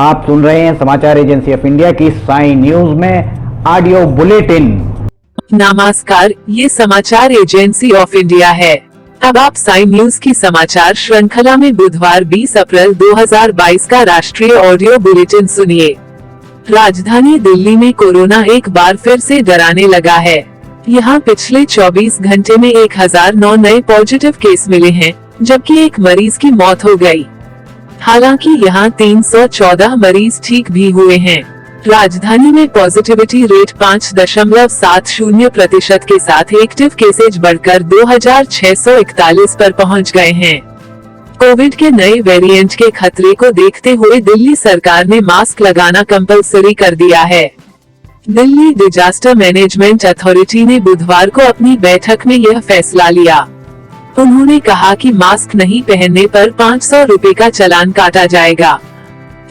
आप सुन रहे हैं समाचार एजेंसी ऑफ इंडिया की साई न्यूज में ऑडियो बुलेटिन। नमस्कार, ये समाचार एजेंसी ऑफ इंडिया है। अब आप साई न्यूज की समाचार श्रृंखला में बुधवार 20 अप्रैल 2022 का राष्ट्रीय ऑडियो बुलेटिन सुनिए। राजधानी दिल्ली में कोरोना एक बार फिर से डराने लगा है। यहाँ पिछले 24 घंटे में 1009 नए पॉजिटिव केस मिले हैं, जबकि एक मरीज की मौत हो गई। हालांकि यहाँ 314 मरीज ठीक भी हुए हैं। राजधानी में पॉजिटिविटी रेट 5.70% के साथ एक्टिव केसेज बढ़कर 2641 पर पहुंच गए हैं। कोविड के नए वेरिएंट के खतरे को देखते हुए दिल्ली सरकार ने मास्क लगाना कंपलसरी कर दिया है। दिल्ली डिजास्टर मैनेजमेंट अथॉरिटी ने बुधवार को अपनी बैठक में यह फैसला लिया। उन्होंने कहा कि मास्क नहीं पहनने पर 500 रुपए का चालान काटा जाएगा।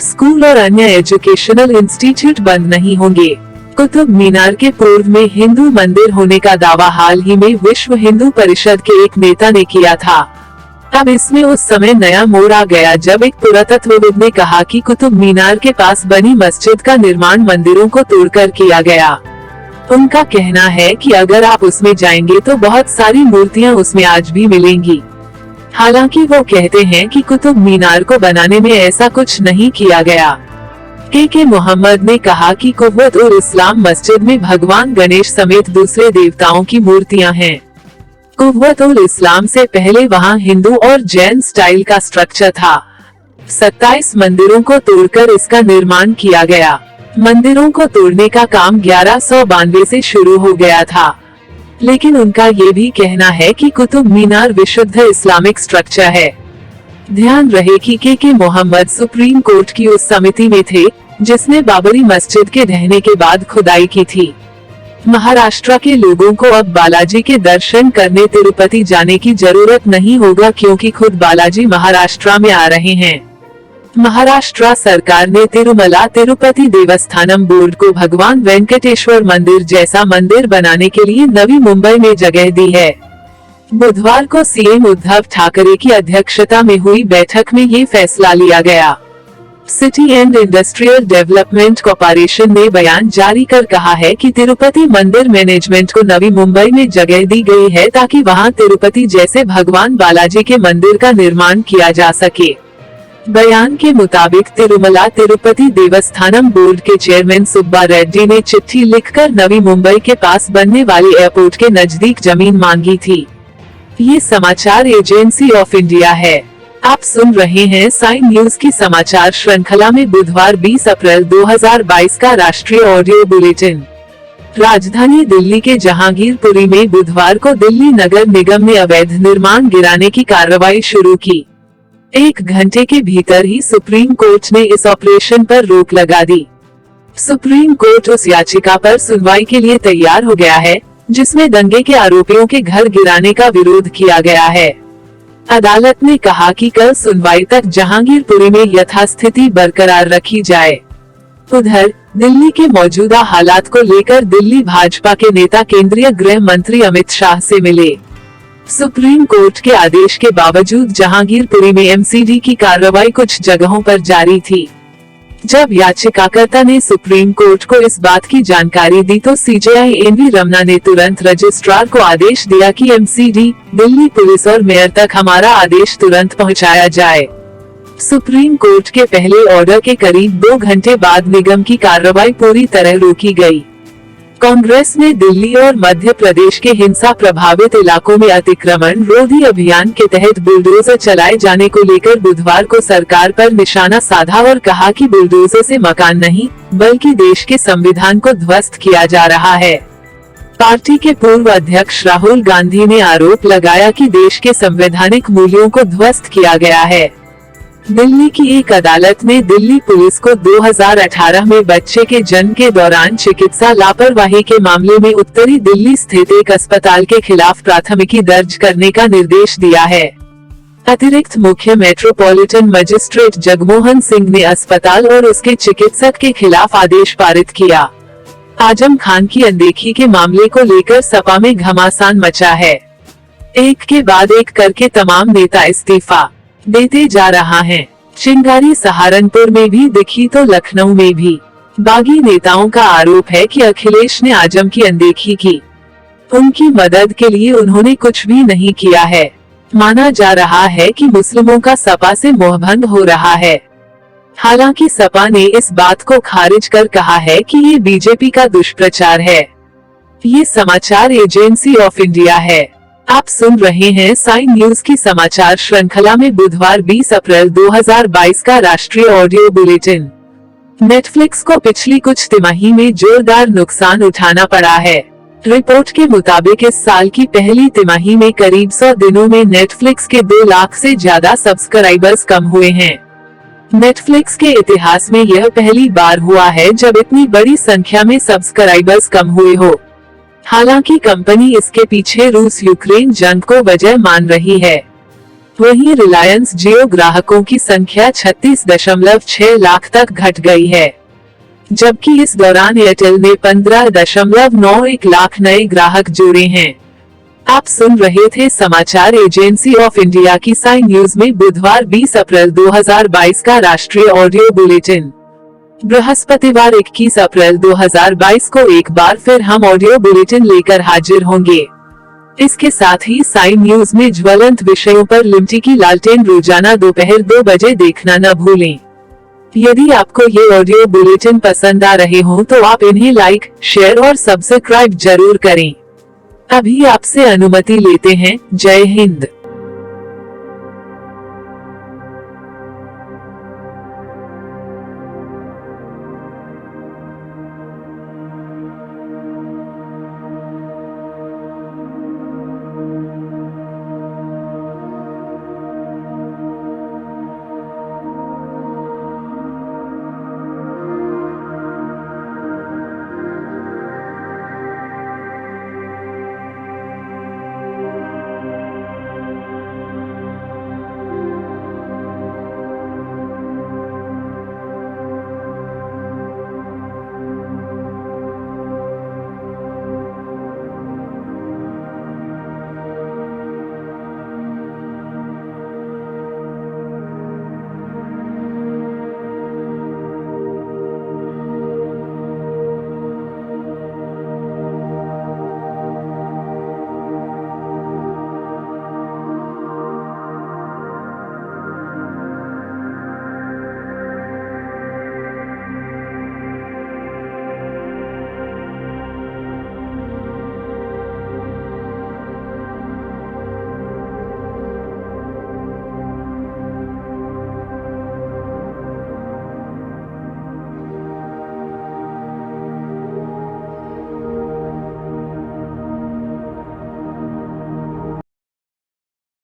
स्कूल और अन्य एजुकेशनल इंस्टीट्यूट बंद नहीं होंगे। कुतुब मीनार के पूर्व में हिंदू मंदिर होने का दावा हाल ही में विश्व हिंदू परिषद के एक नेता ने किया था। अब इसमें उस समय नया मोड़ आ गया जब एक पुरातत्वविद ने कहा कि कुतुब मीनार के पास बनी मस्जिद का निर्माण मंदिरों को तोड़कर किया गया। उनका कहना है कि अगर आप उसमें जाएंगे तो बहुत सारी मूर्तियां उसमें आज भी मिलेंगी। हालांकि वो कहते हैं कि कुतुब मीनार को बनाने में ऐसा कुछ नहीं किया गया। के मोहम्मद ने कहा कि कुव्वत उल इस्लाम मस्जिद में भगवान गणेश समेत दूसरे देवताओं की मूर्तियां हैं। कुव्वत उल इस्लाम से पहले वहां हिंदू और जैन स्टाइल का स्ट्रक्चर था। 27 मंदिरों को तोड़कर इसका निर्माण किया गया। मंदिरों को तोड़ने का काम 1192 से शुरू हो गया था, लेकिन उनका ये भी कहना है कि कुतुब मीनार विशुद्ध इस्लामिक स्ट्रक्चर है। ध्यान रहे कि के मोहम्मद सुप्रीम कोर्ट की उस समिति में थे जिसने बाबरी मस्जिद के ढहने के बाद खुदाई की थी। महाराष्ट्र के लोगों को अब बालाजी के दर्शन करने तिरुपति जाने की जरूरत नहीं होगा, क्योंकि खुद बालाजी महाराष्ट्र में आ रहे हैं। महाराष्ट्र सरकार ने तिरुमला तिरुपति देवस्थानम बोर्ड को भगवान वेंकटेश्वर मंदिर जैसा मंदिर बनाने के लिए नवी मुंबई में जगह दी है। बुधवार को सीएम उद्धव ठाकरे की अध्यक्षता में हुई बैठक में ये फैसला लिया गया। City and industrial development corporation ने बयान जारी कर कहा है कि तिरुपति मंदिर मैनेजमेंट को नवी मुंबई में जगह दी गई है ताकि वहां तिरुपति जैसे भगवान बालाजी के मंदिर का निर्माण किया जा सके। बयान के मुताबिक तिरुमला तिरुपति देवस्थानम बोर्ड के चेयरमैन सुब्बा रेड्डी ने चिट्ठी लिखकर नवी मुंबई के पास बनने वाले एयरपोर्ट के नजदीक जमीन मांगी थी। ये समाचार एजेंसी ऑफ इंडिया है। आप सुन रहे हैं साई न्यूज की समाचार श्रृंखला में बुधवार 20 अप्रैल 2022 का राष्ट्रीय ऑडियो बुलेटिन। राजधानी दिल्ली के जहांगीरपुरी में बुधवार को दिल्ली नगर निगम ने अवैध निर्माण गिराने की कार्रवाई शुरू की। 1 घंटे के भीतर ही सुप्रीम कोर्ट ने इस ऑपरेशन पर रोक लगा दी। सुप्रीम कोर्ट उस याचिका पर सुनवाई के लिए तैयार हो गया है जिसमें दंगे के आरोपियों के घर गिराने का विरोध किया गया है। अदालत ने कहा कि कल सुनवाई तक जहांगीरपुरी में यथास्थिति बरकरार रखी जाए। उधर दिल्ली के मौजूदा हालात को लेकर दिल्ली भाजपा के नेता केंद्रीय गृह मंत्री अमित शाह से मिले। सुप्रीम कोर्ट के आदेश के बावजूद जहांगीरपुरी में एमसीडी की कार्रवाई कुछ जगहों पर जारी थी। जब याचिकाकर्ता ने सुप्रीम कोर्ट को इस बात की जानकारी दी तो सीजेआई एनवी रमना ने तुरंत रजिस्ट्रार को आदेश दिया कि एमसीडी, दिल्ली पुलिस और मेयर तक हमारा आदेश तुरंत पहुंचाया जाए। सुप्रीम कोर्ट के पहले ऑर्डर के करीब 2 घंटे बाद निगम की कार्रवाई पूरी तरह रोकी गई। कांग्रेस ने दिल्ली और मध्य प्रदेश के हिंसा प्रभावित इलाकों में अतिक्रमण रोधी अभियान के तहत बुलडोजर चलाए जाने को लेकर बुधवार को सरकार पर निशाना साधा और कहा कि बुलडोजर से मकान नहीं बल्कि देश के संविधान को ध्वस्त किया जा रहा है। पार्टी के पूर्व अध्यक्ष राहुल गांधी ने आरोप लगाया कि देश के संवैधानिक मूल्यों को ध्वस्त किया गया है। दिल्ली की एक अदालत ने दिल्ली पुलिस को 2018 में बच्चे के जन्म के दौरान चिकित्सा लापरवाही के मामले में उत्तरी दिल्ली स्थित एक अस्पताल के खिलाफ प्राथमिकी दर्ज करने का निर्देश दिया है। अतिरिक्त मुख्य मेट्रोपॉलिटन मजिस्ट्रेट जगमोहन सिंह ने अस्पताल और उसके चिकित्सक के खिलाफ आदेश पारित किया। आजम खान की अनदेखी के मामले को लेकर सपा में घमासान मचा है। एक के बाद एक करके तमाम नेता इस्तीफा देते जा रहा है। चिंगारी सहारनपुर में भी दिखी तो लखनऊ में भी। बागी नेताओं का आरोप है कि अखिलेश ने आजम की अनदेखी की। उनकी मदद के लिए उन्होंने कुछ भी नहीं किया है। माना जा रहा है कि मुस्लिमों का सपा से मोहभंग हो रहा है। हालांकि सपा ने इस बात को खारिज कर कहा है कि ये बीजेपी का दुष्प्रचार है। ये समाचार एजेंसी ऑफ इंडिया है। आप सुन रहे हैं साइन न्यूज की समाचार श्रृंखला में बुधवार 20 अप्रैल 2022 का राष्ट्रीय ऑडियो बुलेटिन। नेटफ्लिक्स को पिछली कुछ तिमाही में जोरदार नुकसान उठाना पड़ा है। रिपोर्ट के मुताबिक इस साल की पहली तिमाही में करीब 100 दिनों में नेटफ्लिक्स के 2 लाख से ज्यादा सब्सक्राइबर्स कम हुए हैं। नेटफ्लिक्स के इतिहास में यह पहली बार हुआ है जब इतनी बड़ी संख्या में सब्सक्राइबर्स कम हुए हो। हालांकि कंपनी इसके पीछे रूस यूक्रेन जंग को वजह मान रही है। वहीं रिलायंस जियो ग्राहकों की संख्या 36.6 लाख तक घट गई है, जबकि इस दौरान एयरटेल ने 15.91 लाख नए ग्राहक जोड़े हैं। आप सुन रहे थे समाचार एजेंसी ऑफ इंडिया की साइन न्यूज में बुधवार 20 अप्रैल 2022 का राष्ट्रीय ऑडियो बुलेटिन। बृहस्पतिवार 21 अप्रैल 2022 को एक बार फिर हम ऑडियो बुलेटिन लेकर हाजिर होंगे। इसके साथ ही साइन न्यूज में ज्वलंत विषयों पर लिमटी की लालटेन रोजाना दोपहर 2 बजे देखना न भूलें। यदि आपको ये ऑडियो बुलेटिन पसंद आ रहे हों तो आप इन्हें लाइक, शेयर और सब्सक्राइब जरूर करें। अभी आपसे अनुमति लेते हैं। जय हिंद।